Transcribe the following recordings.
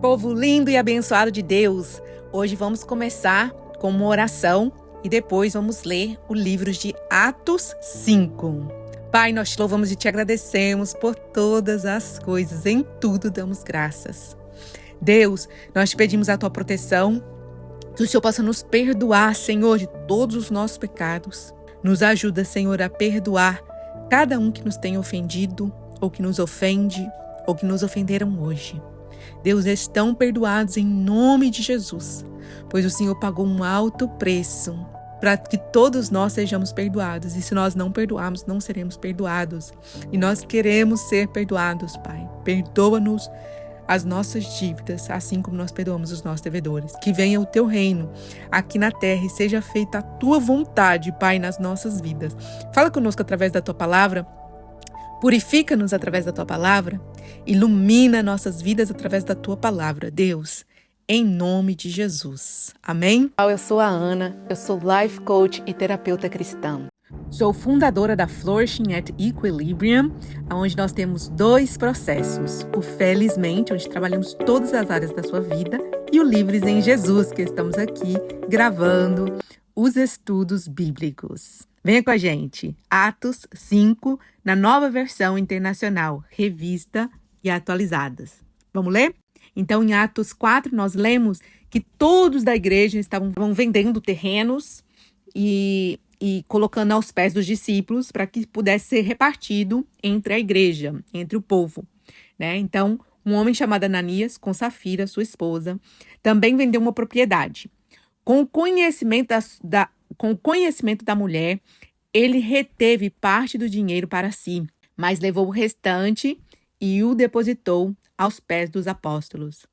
Povo lindo e abençoado de Deus, hoje vamos começar com uma oração e depois vamos ler o livro de Atos 5. Pai, nós te louvamos e te agradecemos por todas as coisas, em tudo damos graças. Deus, nós te pedimos a tua proteção, que o Senhor possa nos perdoar, Senhor, de todos os nossos pecados. Nos ajuda, Senhor, a perdoar cada um que nos tem ofendido, ou que nos ofende, ou que nos ofenderam hoje. Deus, estão perdoados em nome de Jesus, pois o Senhor pagou um alto preço para que todos nós sejamos perdoados. E se nós não perdoarmos, não seremos perdoados. E nós queremos ser perdoados, Pai. Perdoa-nos as nossas dívidas, assim como nós perdoamos os nossos devedores. Que venha o teu reino aqui na terra e seja feita a tua vontade, Pai, nas nossas vidas. Fala conosco através da tua palavra. Purifica-nos através da tua palavra, ilumina nossas vidas através da tua palavra, Deus, em nome de Jesus. Amém? Eu sou a Ana, eu sou Life Coach e terapeuta cristã. Sou fundadora da Flourishing at Equilibrium, onde nós temos 2 processos. O Felizmente, onde trabalhamos todas as áreas da sua vida, e o Livres em Jesus, que estamos aqui gravando os estudos bíblicos. Venha com a gente, Atos 5, na nova versão internacional, revista e atualizadas. Vamos ler? Então, em Atos 4, nós lemos que todos da igreja estavam vendendo terrenos e colocando aos pés dos discípulos para que pudesse ser repartido entre a igreja, entre o povo, né? Então, um homem chamado Ananias, com Safira, sua esposa, também vendeu uma propriedade. Com o conhecimento da mulher, ele reteve parte do dinheiro para si, mas levou o restante e o depositou aos pés dos apóstolos.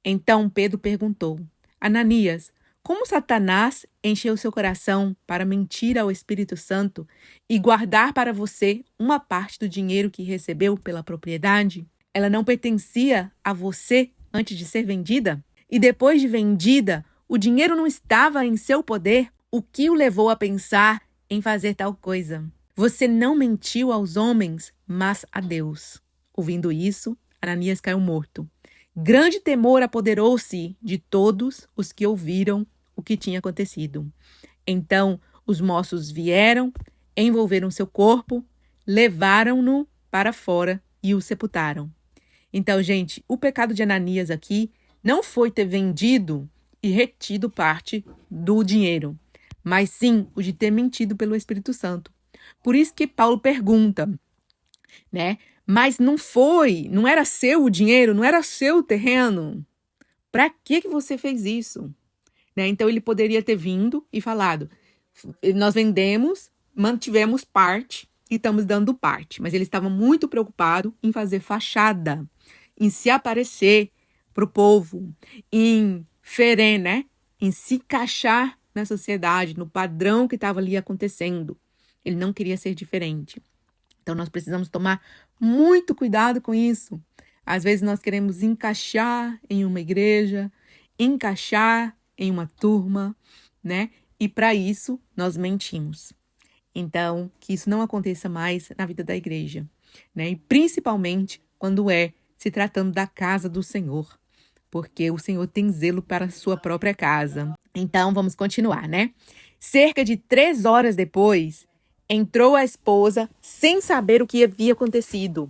Então Pedro perguntou: Ananias, como Satanás encheu seu coração para mentir ao Espírito Santo e guardar para você uma parte do dinheiro que recebeu pela propriedade? Ela não pertencia a você antes de ser vendida? E depois de vendida, o dinheiro não estava em seu poder? O que o levou a pensar em fazer tal coisa? Você não mentiu aos homens, mas a Deus. Ouvindo isso, Ananias caiu morto. Grande temor apoderou-se de todos os que ouviram o que tinha acontecido. Então, os moços vieram, envolveram seu corpo, levaram-no para fora e o sepultaram. Então, gente, o pecado de Ananias aqui não foi ter vendido e retido parte do dinheiro, mas sim o de ter mentido pelo Espírito Santo. Por isso que Paulo pergunta, né? Mas não era seu o dinheiro, não era seu o terreno. Para que você fez isso? Né? Então ele poderia ter vindo e falado, nós vendemos, mantivemos parte e estamos dando parte. Mas ele estava muito preocupado em fazer fachada, em se aparecer para o povo, em né? Em se encaixar na sociedade, no padrão que estava ali acontecendo. Ele não queria ser diferente. Então, nós precisamos tomar muito cuidado com isso. Às vezes, nós queremos encaixar em uma igreja, encaixar em uma turma, né? E, para isso, nós mentimos. Então, que isso não aconteça mais na vida da igreja, né? E, principalmente, quando se tratando da casa do Senhor. Porque o Senhor tem zelo para a sua própria casa. Então, vamos continuar, né? Cerca de 3 horas depois, entrou a esposa sem saber o que havia acontecido.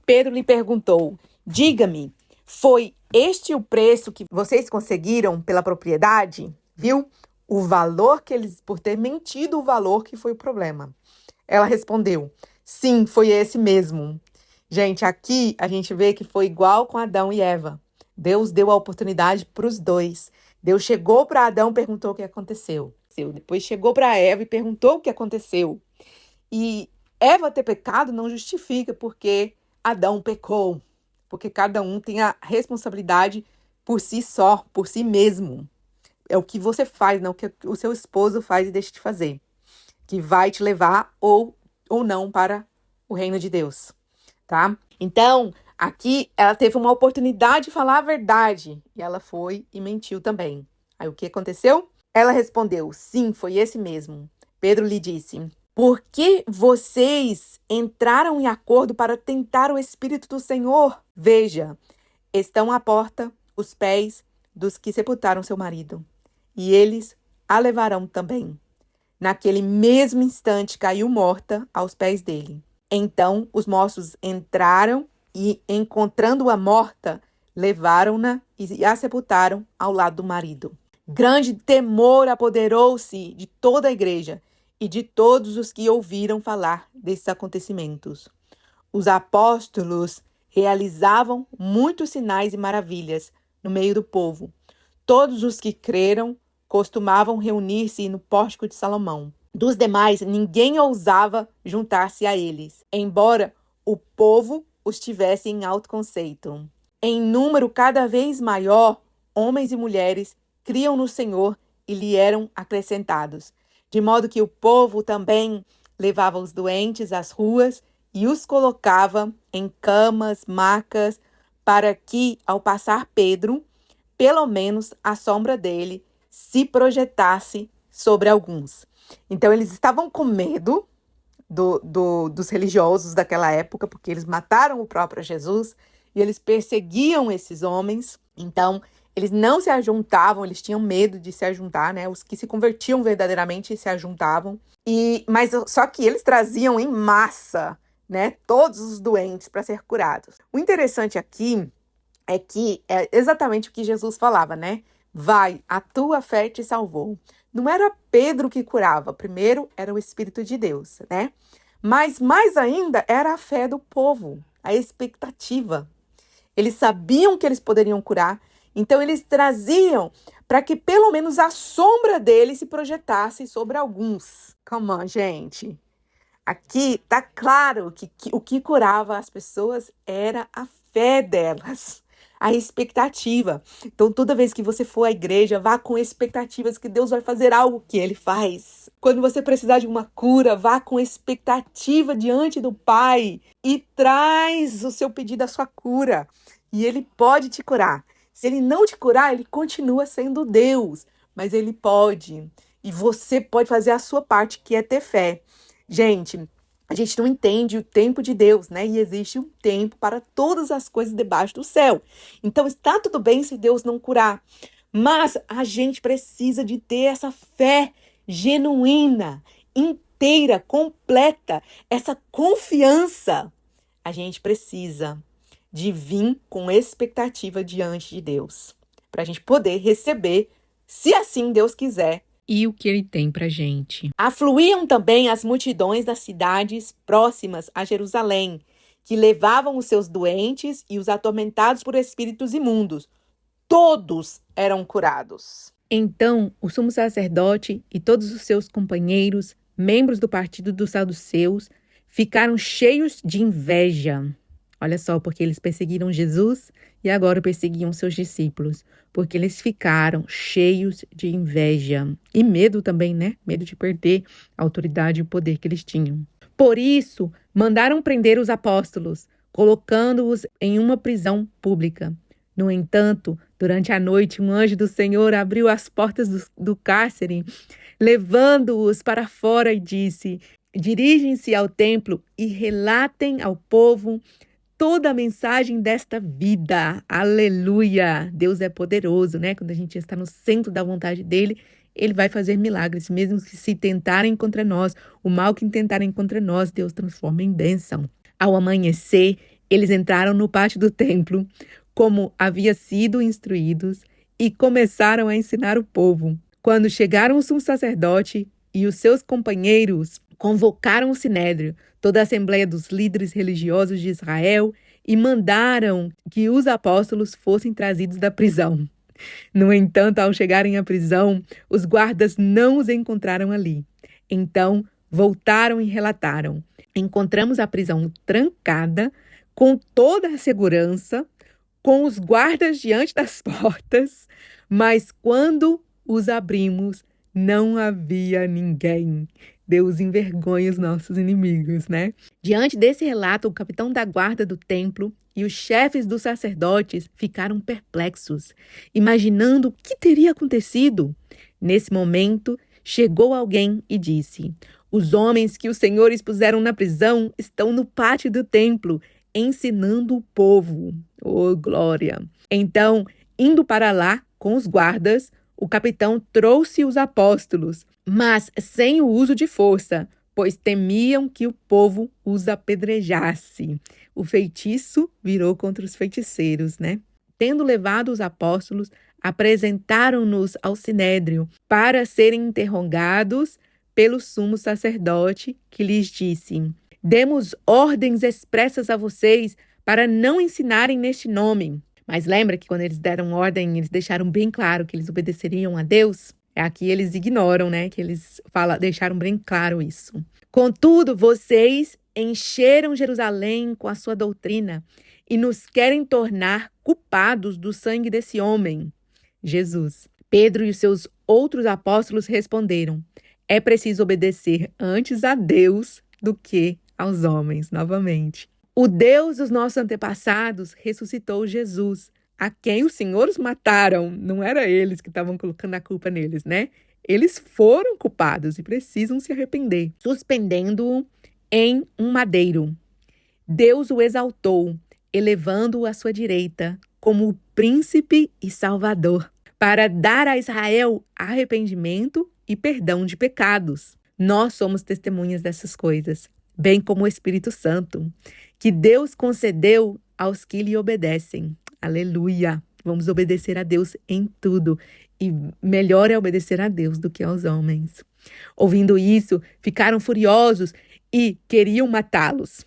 Pedro lhe perguntou: diga-me, foi este o preço que vocês conseguiram pela propriedade? Viu? O valor que eles, por ter mentido o valor que foi o problema. Ela respondeu: sim, foi esse mesmo. Gente, aqui a gente vê que foi igual com Adão e Eva. Deus deu a oportunidade para os 2. Deus chegou para Adão e perguntou o que aconteceu. Depois chegou para Eva e perguntou o que aconteceu. E Eva ter pecado não justifica porque Adão pecou. Porque cada um tem a responsabilidade por si só, por si mesmo. É o que você faz, não o que o seu esposo faz e deixa de fazer. Que vai te levar ou não para o reino de Deus. Tá? Então, aqui ela teve uma oportunidade de falar a verdade. E ela foi e mentiu também. Aí o que aconteceu? Ela respondeu: sim, foi esse mesmo. Pedro lhe disse: por que vocês entraram em acordo para tentar o Espírito do Senhor? Veja, estão à porta os pés dos que sepultaram seu marido, e eles a levarão também. Naquele mesmo instante caiu morta aos pés dele. Então os moços entraram e, encontrando-a morta, levaram-na e a sepultaram ao lado do marido. Grande temor apoderou-se de toda a igreja e de todos os que ouviram falar desses acontecimentos. Os apóstolos realizavam muitos sinais e maravilhas no meio do povo. Todos os que creram costumavam reunir-se no pórtico de Salomão. Dos demais, ninguém ousava juntar-se a eles, embora o povo os tivesse em alto conceito. Em número cada vez maior, homens e mulheres criam no Senhor e lhe eram acrescentados, de modo que o povo também levava os doentes às ruas e os colocava em camas, macas, para que, ao passar Pedro, pelo menos a sombra dele se projetasse sobre alguns. Então, eles estavam com medo dos religiosos daquela época, porque eles mataram o próprio Jesus e eles perseguiam esses homens. Então, eles não se ajuntavam, eles tinham medo de se ajuntar, né? Os que se convertiam verdadeiramente se ajuntavam. Mas só que eles traziam em massa, né, todos os doentes para ser curados. O interessante aqui é que é exatamente o que Jesus falava, né? Vai, a tua fé te salvou. Não era Pedro que curava, primeiro era o Espírito de Deus, né? Mas mais ainda era a fé do povo, a expectativa. Eles sabiam que eles poderiam curar, então eles traziam para que pelo menos a sombra dele se projetasse sobre alguns. Come on, gente. Aqui tá claro que o que curava as pessoas era a fé delas, a expectativa. Então, toda vez que você for à igreja, vá com expectativas que Deus vai fazer algo que Ele faz. Quando você precisar de uma cura, vá com expectativa diante do Pai e traz o seu pedido, a sua cura. E Ele pode te curar. Se Ele não te curar, Ele continua sendo Deus, mas Ele pode. E você pode fazer a sua parte, que é ter fé. Gente, a gente não entende o tempo de Deus, né? E existe um tempo para todas as coisas debaixo do céu. Então, está tudo bem se Deus não curar. Mas a gente precisa de ter essa fé genuína, inteira, completa, essa confiança. A gente precisa de vir com expectativa diante de Deus, para a gente poder receber, se assim Deus quiser, e o que Ele tem para a gente. Afluíam também as multidões das cidades próximas a Jerusalém, que levavam os seus doentes e os atormentados por espíritos imundos. Todos eram curados. Então, o sumo sacerdote e todos os seus companheiros, membros do partido dos saduceus, ficaram cheios de inveja. Olha só, porque eles perseguiram Jesus e agora perseguiam seus discípulos, porque eles ficaram cheios de inveja e medo também, né? Medo de perder a autoridade e o poder que eles tinham. Por isso, mandaram prender os apóstolos, colocando-os em uma prisão pública. No entanto, durante a noite, um anjo do Senhor abriu as portas do cárcere, levando-os para fora e disse: dirigem-se ao templo e relatem ao povo toda a mensagem desta vida. Aleluia! Deus é poderoso, né? Quando a gente está no centro da vontade dele, ele vai fazer milagres, mesmo que se tentarem contra nós, o mal que intentarem contra nós, Deus transforma em bênção. Ao amanhecer, eles entraram no pátio do templo, como havia sido instruídos, e começaram a ensinar o povo. Quando chegaram o sumo sacerdote e os seus companheiros, convocaram o sinédrio, toda a assembleia dos líderes religiosos de Israel, e mandaram que os apóstolos fossem trazidos da prisão. No entanto, ao chegarem à prisão, os guardas não os encontraram ali. Então, voltaram e relataram: encontramos a prisão trancada, com toda a segurança, com os guardas diante das portas, mas quando os abrimos, não havia ninguém. Deus envergonha os nossos inimigos, né? Diante desse relato, o capitão da guarda do templo e os chefes dos sacerdotes ficaram perplexos, imaginando o que teria acontecido. Nesse momento, chegou alguém e disse: os homens que os senhores puseram na prisão estão no pátio do templo, ensinando o povo. Oh, glória! Então, Indo para lá com os guardas, o capitão trouxe os apóstolos, mas sem o uso de força, pois temiam que o povo os apedrejasse. O feitiço virou contra os feiticeiros, né? Tendo levado os apóstolos, apresentaram-nos ao sinédrio para serem interrogados pelo sumo sacerdote, que lhes disse: demos ordens expressas a vocês para não ensinarem neste nome. Mas lembra que quando eles deram ordem, eles deixaram bem claro que eles obedeceriam a Deus? Aqui eles ignoram, né? Que eles deixaram bem claro isso. Contudo, vocês encheram Jerusalém com a sua doutrina e nos querem tornar culpados do sangue desse homem, Jesus. Pedro e os seus outros apóstolos responderam: é preciso obedecer antes a Deus do que aos homens. Novamente. O Deus dos nossos antepassados ressuscitou Jesus, a quem os senhores mataram. Não era eles que estavam colocando a culpa neles, né? Eles foram culpados e precisam se arrepender, suspendendo-o em um madeiro. Deus o exaltou, elevando-o à sua direita como o príncipe e salvador, para dar a Israel arrependimento e perdão de pecados. Nós somos testemunhas dessas coisas, bem como o Espírito Santo, que Deus concedeu aos que lhe obedecem. Aleluia! Vamos obedecer a Deus em tudo. E melhor é obedecer a Deus do que aos homens. Ouvindo isso, ficaram furiosos e queriam matá-los.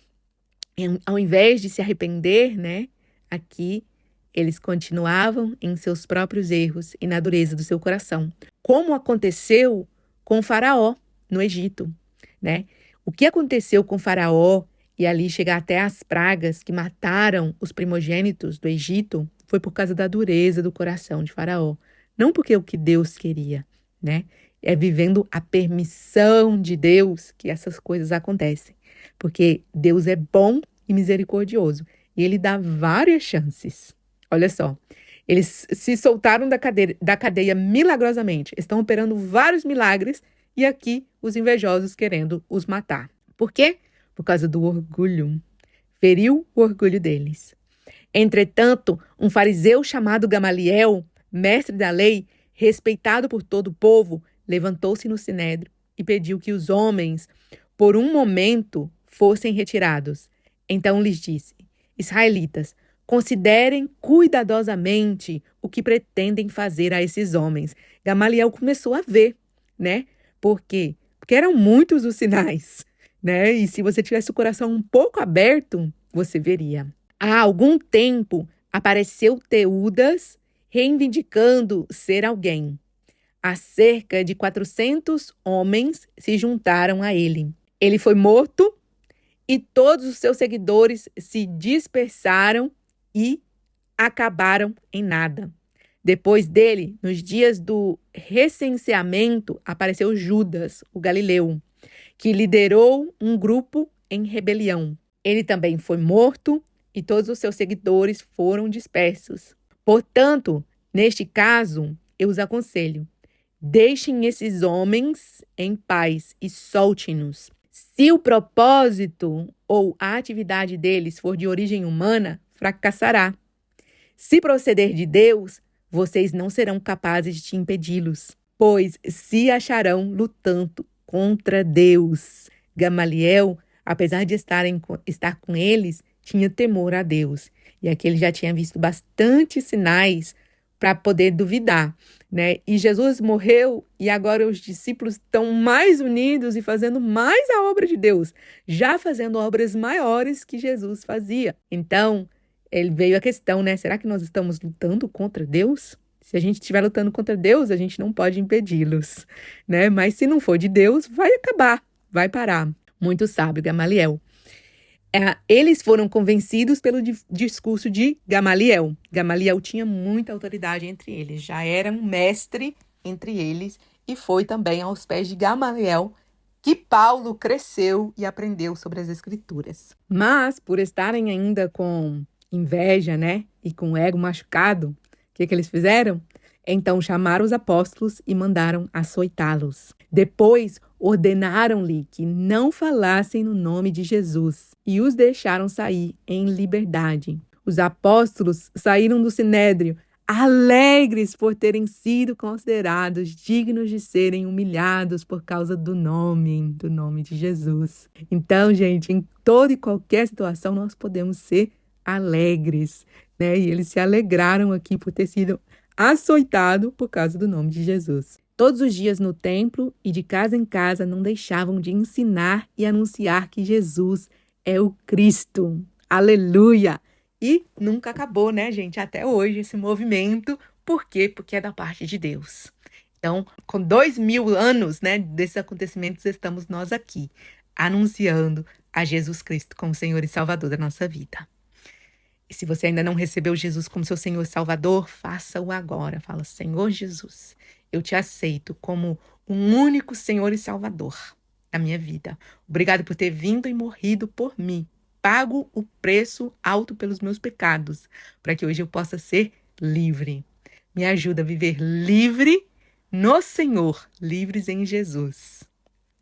Ao invés de se arrepender, né? Aqui, eles continuavam em seus próprios erros e na dureza do seu coração. Como aconteceu com Faraó no Egito, né? O que aconteceu com Faraó e ali chegar até as pragas que mataram os primogênitos do Egito foi por causa da dureza do coração de Faraó. Não porque o que Deus queria, né? É vivendo a permissão de Deus que essas coisas acontecem. Porque Deus é bom e misericordioso. E Ele dá várias chances. Olha só. Eles se soltaram da cadeia milagrosamente. Estão operando vários milagres. E aqui os invejosos querendo os matar. Por quê? Por causa do orgulho. Feriu o orgulho deles. Entretanto, um fariseu chamado Gamaliel, mestre da lei, respeitado por todo o povo, levantou-se no sinédrio e pediu que os homens, por um momento, fossem retirados. Então lhes disse: israelitas, considerem cuidadosamente o que pretendem fazer a esses homens. Gamaliel começou a ver, né? Por quê? Porque eram muitos os sinais, né? E se você tivesse o coração um pouco aberto, você veria. Há algum tempo apareceu Teudas reivindicando ser alguém. Há cerca de 400 homens se juntaram a ele. Ele foi morto e todos os seus seguidores se dispersaram e acabaram em nada. Depois dele, nos dias do recenseamento, apareceu Judas, o Galileu, que liderou um grupo em rebelião. Ele também foi morto e todos os seus seguidores foram dispersos. Portanto, neste caso, eu os aconselho: deixem esses homens em paz e solte-nos. Se o propósito ou a atividade deles for de origem humana, fracassará. Se proceder de Deus, vocês não serão capazes de impedi-los, pois se acharão lutando contra Deus. Gamaliel, apesar de estar com eles, tinha temor a Deus. E aqui ele já tinha visto bastante sinais para poder duvidar, né? E Jesus morreu e agora os discípulos estão mais unidos e fazendo mais a obra de Deus, já fazendo obras maiores que Jesus fazia. Então, ele veio a questão, né? Será que nós estamos lutando contra Deus? Se a gente estiver lutando contra Deus, a gente não pode impedi-los, né? Mas se não for de Deus, vai acabar, vai parar. Muito sábio, Gamaliel. Eles foram convencidos pelo discurso de Gamaliel. Gamaliel tinha muita autoridade entre eles, já era um mestre entre eles e foi também aos pés de Gamaliel que Paulo cresceu e aprendeu sobre as Escrituras. Mas, por estarem ainda com inveja, né, e com o ego machucado, o que eles fizeram? Então chamaram os apóstolos e mandaram açoitá-los. Depois ordenaram-lhe que não falassem no nome de Jesus e os deixaram sair em liberdade. Os apóstolos saíram do sinédrio, alegres por terem sido considerados dignos de serem humilhados por causa do nome de Jesus. Então, gente, em toda e qualquer situação nós podemos ser alegres, né? E eles se alegraram aqui por ter sido açoitado por causa do nome de Jesus. Todos os dias no templo e de casa em casa não deixavam de ensinar e anunciar que Jesus é o Cristo. Aleluia! E nunca acabou, né, gente? Até hoje esse movimento. Por quê? Porque é da parte de Deus. Então, com 2000 anos, né, desses acontecimentos, estamos nós aqui, anunciando a Jesus Cristo como Senhor e Salvador da nossa vida. E se você ainda não recebeu Jesus como seu Senhor e Salvador, faça-o agora. Fala, Senhor Jesus, eu te aceito como um único Senhor e Salvador da minha vida. Obrigado por ter vindo e morrido por mim. Pago o preço alto pelos meus pecados, para que hoje eu possa ser livre. Me ajuda a viver livre no Senhor, livres em Jesus.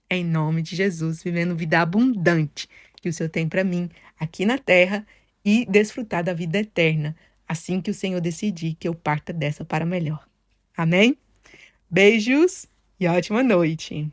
Em nome de Jesus, vivendo vida abundante que o Senhor tem para mim aqui na terra e desfrutar da vida eterna, assim que o Senhor decidir que eu parta dessa para melhor. Amém? Beijos e ótima noite!